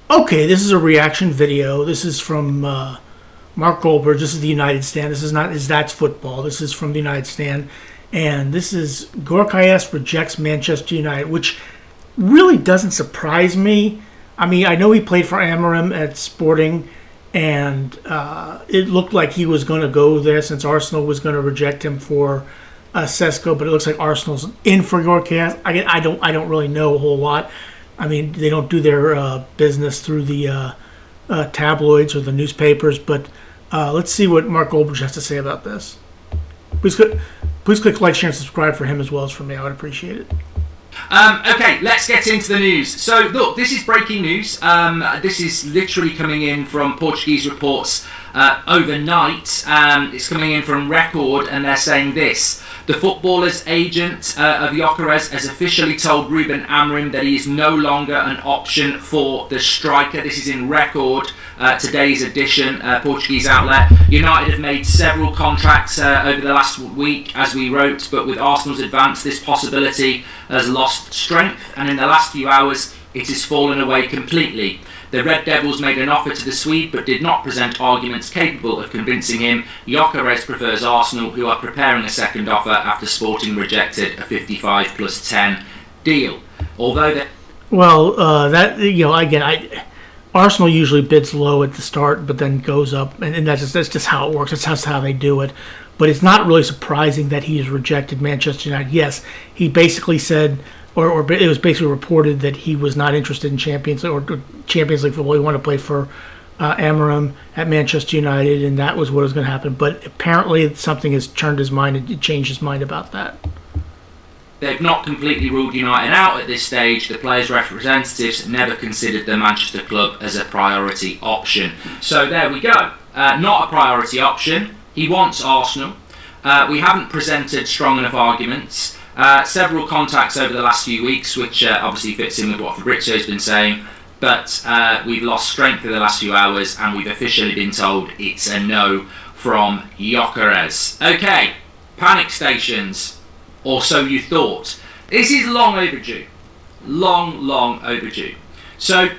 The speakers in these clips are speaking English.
Okay, this is a reaction video. This is from Mark Goldbridge. This is the United Stand. This is not That's Football. This is from the United Stand. And this is GOKERES rejects Manchester United, which really doesn't surprise me. I mean, I know he played for Amorim at Sporting, and it looked like he was going to go there since Arsenal was going to reject him for Sesko, but it looks like Arsenal's in for GOKERES. I don't really know a whole lot. I mean, they don't do their business through the tabloids or the newspapers, but let's see what Mark Goldbridge has to say about this. Please click like, share, and subscribe for him as well as for me. I would appreciate it. Okay, let's get into the news. So, look, this is breaking news. This is literally coming in from Portuguese reports overnight. It's coming in from Record, and they're saying this. The footballer's agent of GYOKERES has officially told Ruben Amorim that he is no longer an option for the striker. This is in Record, today's edition, Portuguese outlet. United have made several contracts over the last week, as we wrote, but with Arsenal's advance, this possibility has lost strength, and in the last few hours, it has fallen away completely. The Red Devils made an offer to the Swede but did not present arguments capable of convincing him. GYOKERES prefers Arsenal, who are preparing a second offer after Sporting rejected a 55 plus 10 deal. Although that... Well, Arsenal usually bids low at the start but then goes up, and that's just how it works. That's just how they do it. But it's not really surprising that he has rejected Manchester United. Yes, he basically said... Or it was basically reported that he was not interested in Champions League football. He wanted to play for Amorim at Manchester United, and that was what was going to happen. But apparently something has turned his mind and changed his mind about that. They've not completely ruled United out at this stage. The players' representatives never considered the Manchester club as a priority option. So there we go. Not a priority option. He wants Arsenal. We haven't presented strong enough arguments. Several contacts over the last few weeks, which obviously fits in with what Fabrizio's been saying, but we've lost strength in the last few hours, and we've officially been told it's a no from GYOKERES. Okay, panic stations, or so you thought. This is long overdue. Long overdue. So,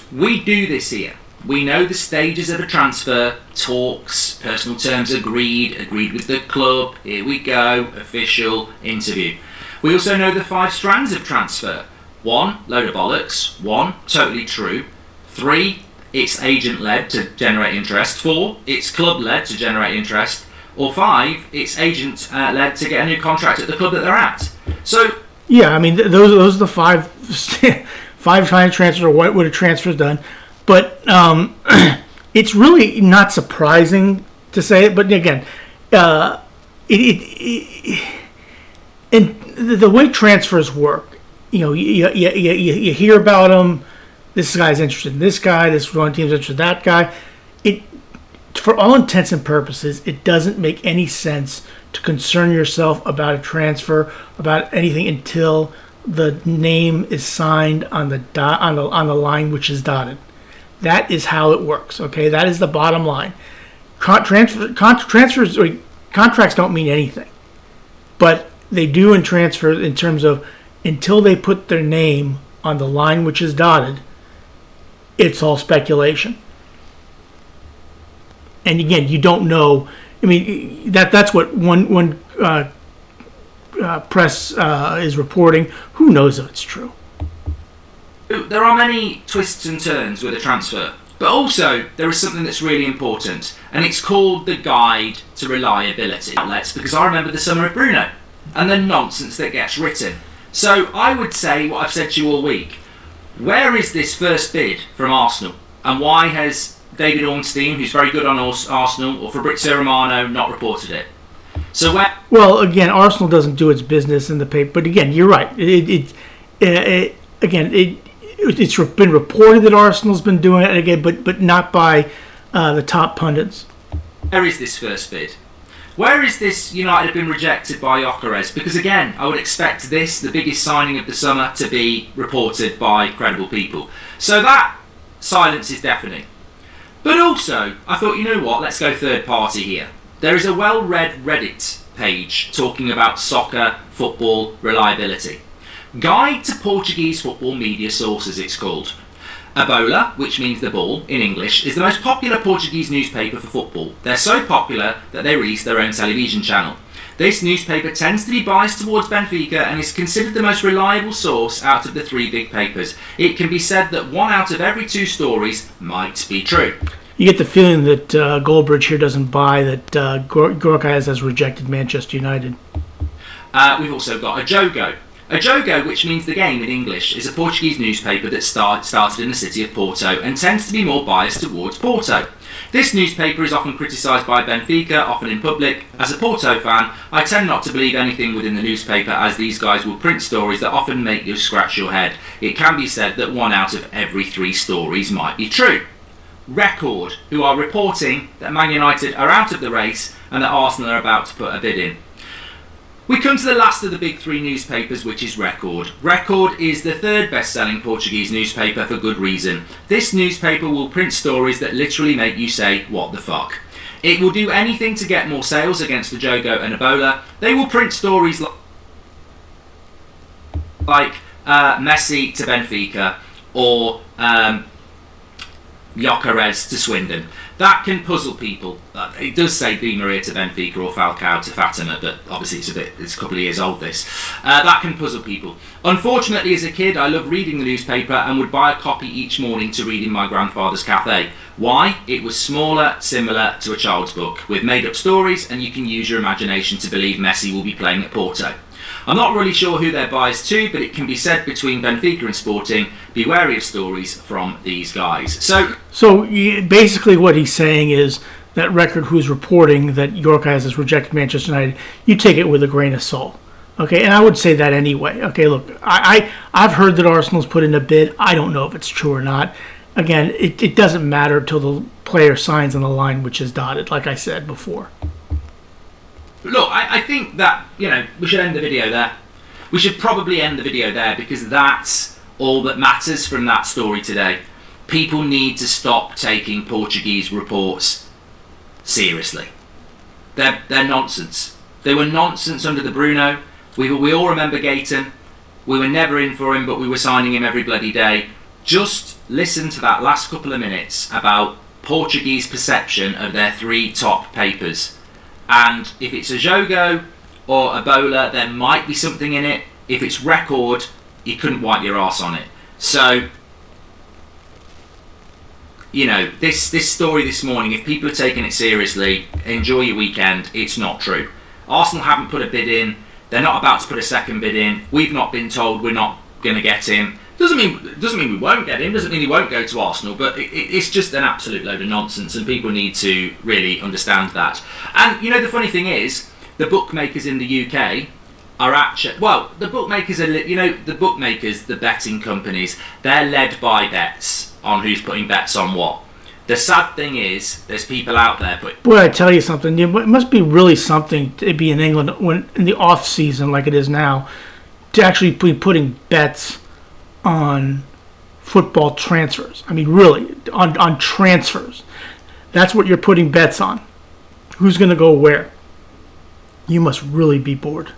we do this here. We know the stages of a transfer, talks, personal terms agreed with the club, here we go, official, interview. We also know the 5 strands of transfer. 1, load of bollocks. 1, totally true. 3, it's agent-led to generate interest. 4, it's club-led to generate interest. Or 5, it's agent-led to get a new contract at the club that they're at. So... Yeah, I mean, those are the 5 kind of transfers, or what would a transfer is done. But it's really not surprising to say it. But again, and the way transfers work, you hear about them. This guy's interested in this guy. This one team's interested in that guy. For all intents and purposes, it doesn't make any sense to concern yourself about a transfer, about anything until the name is signed on the on the line which is dotted. That is how it works, okay? That is the bottom line. Transfers or contracts don't mean anything, but they do in transfer in terms of until they put their name on the line which is dotted, it's all speculation. And again, you don't know. I mean, that's what one press is reporting. Who knows if it's true? There are many twists and turns with a transfer, but also there is something that's really important, and it's called the Guide to Reliability outlets, because I remember the summer of Bruno and the nonsense that gets written. So I would say what I've said to you all week. Where is this first bid from Arsenal, and why has David Ornstein, who's very good on Arsenal, or Fabrizio Romano not reported it? So where... Well, again, Arsenal doesn't do its business in the paper, but again, you're right. It's been reported that Arsenal's been doing it again, but not by the top pundits. Where is this first bid? Where is this United have been rejected by GYOKERES? Because again, I would expect this, the biggest signing of the summer, to be reported by credible people. So that silence is deafening. But also, I thought, you know what, let's go third party here. There is a well-read Reddit page talking about soccer, football, reliability. Guide to Portuguese Football Media Sources, it's called. A bola, which means the ball in English, is the most popular Portuguese newspaper for football. They're so popular that they release their own television channel. This newspaper tends to be biased towards Benfica and is considered the most reliable source out of the three big papers. It can be said that 1 out of every 2 stories might be true. You get the feeling that GOLDBRIDGE here doesn't buy that GYOKERES has rejected Manchester United. We've also got a jogo. A jogo, which means the game in English, is a Portuguese newspaper that started in the city of Porto and tends to be more biased towards Porto. This newspaper is often criticised by Benfica, often in public. As a Porto fan, I tend not to believe anything within the newspaper, as these guys will print stories that often make you scratch your head. It can be said that 1 out of every 3 stories might be true. Record, who are reporting that Man United are out of the race and that Arsenal are about to put a bid in. We come to the last of the big 3 newspapers, which is Record. Record is the 3rd best-selling Portuguese newspaper for good reason. This newspaper will print stories that literally make you say, what the fuck? It will do anything to get more sales against a jogo and a bola. They will print stories like Messi to Benfica or GYOKERES to Swindon. That can puzzle people. It does say Di Maria to Benfica or Falcao to Fatima, but obviously it's a couple of years old, this. That can puzzle people. Unfortunately, as a kid, I loved reading the newspaper and would buy a copy each morning to read in my grandfather's cafe. Why? It was smaller, similar to a child's book, with made-up stories, and you can use your imagination to believe Messi will be playing at Porto. I'm not really sure who they're biased to, but it can be said between Benfica and Sporting, be wary of stories from these guys. So Basically what he's saying is that Record, who's reporting that GYOKERES has rejected Manchester United, you take it with a grain of salt. Okay, and I would say that anyway. Okay, look, I've heard that Arsenal's put in a bid. I don't know if it's true or not. Again, it doesn't matter until the player signs on the line which is dotted, like I said before. Look, I think that, we should end the video there. We should probably end the video there because that's all that matters from that story today. People need to stop taking Portuguese reports seriously. They're nonsense. They were nonsense under the Bruno. We all remember Gayton. We were never in for him, but we were signing him every bloody day. Just listen to that last couple of minutes about Portuguese perception of their 3 top papers. And if it's a jogo or a bola, there might be something in it. If it's Record, you couldn't wipe your arse on it. So, this story this morning, if people are taking it seriously, enjoy your weekend. It's not true. Arsenal haven't put a bid in. They're not about to put a second bid in. We've not been told we're not going to get him. Doesn't mean we won't get him. Doesn't mean he won't go to Arsenal. But it's just an absolute load of nonsense, and people need to really understand that. And the funny thing is, the bookmakers in the UK are actually the bookmakers are the betting companies. They're led by bets on who's putting bets on what. The sad thing is, there's people out there. Boy, I tell you something. It must be really something to be in England when in the off season like it is now, to actually be putting bets on football transfers. I mean, really, on transfers. That's what you're putting bets on. Who's going to go where? You must really be bored.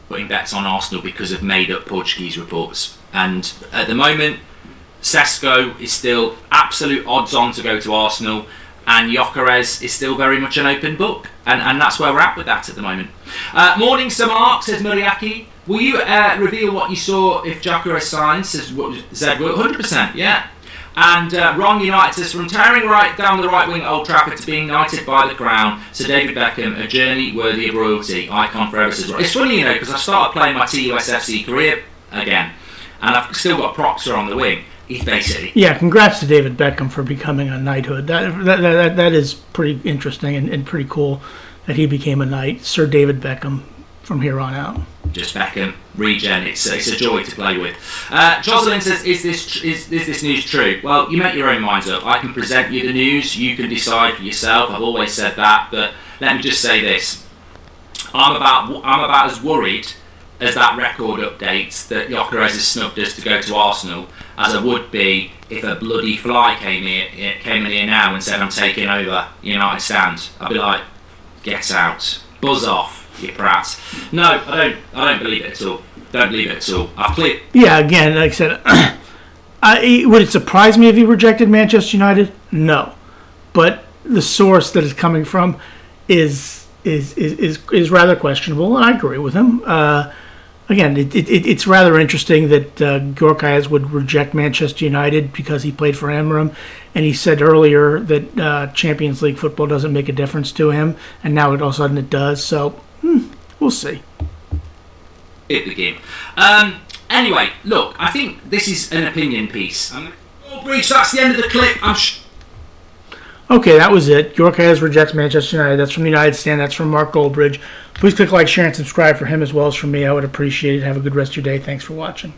Putting bets on Arsenal because of made-up Portuguese reports. And at the moment, Sesko is still absolute odds-on to go to Arsenal, and GYOKERES is still very much an open book. And that's where we're at with that at the moment. Morning, Sir Mark, says Muriaki. Will you reveal what you saw if GYOKERES signs? Says Zed, 100%, yeah. And Ron United says, from tearing right down the right wing at Old Trafford to being knighted by the crown, Sir David Beckham, a journey worthy of royalty, icon forever. Says, it's funny, because I started playing my TUSFC career again, and I've still got Proctor on the wing. He's basically... Yeah, congrats to David Beckham for becoming a knighthood. That is pretty interesting and pretty cool that he became a knight. Sir David Beckham from here on out. Just Beckham, regen, it's a joy to play with. Jocelyn says, is this news true? Well, you make your own minds up. I can present you the news, you can decide for yourself. I've always said that, but let me just say this. I'm about as worried as that Record update that GYOKERES has snubbed us to go to Arsenal as I would be if a bloody fly came in here now and said I'm taking over United Stand. I'd be like, get out, buzz off, you prat. No, I don't believe it at all. Don't believe it at all. I've cleared. Yeah, again, like I said, Would it surprise me if he rejected Manchester United? No, but the source that it's coming from is rather questionable, and I agree with him. Again, it's rather interesting that GYOKERES would reject Manchester United because he played for Amram, and he said earlier that Champions League football doesn't make a difference to him, and now all of a sudden it does. So we'll see. Hit the game. Anyway, look, I think this is an opinion piece. Goldbridge, that's the end of the clip. Okay, that was it. GYOKERES rejects Manchester United. That's from the United Stand. That's from Mark Goldbridge. Please click like, share, and subscribe for him as well as for me. I would appreciate it. Have a good rest of your day. Thanks for watching.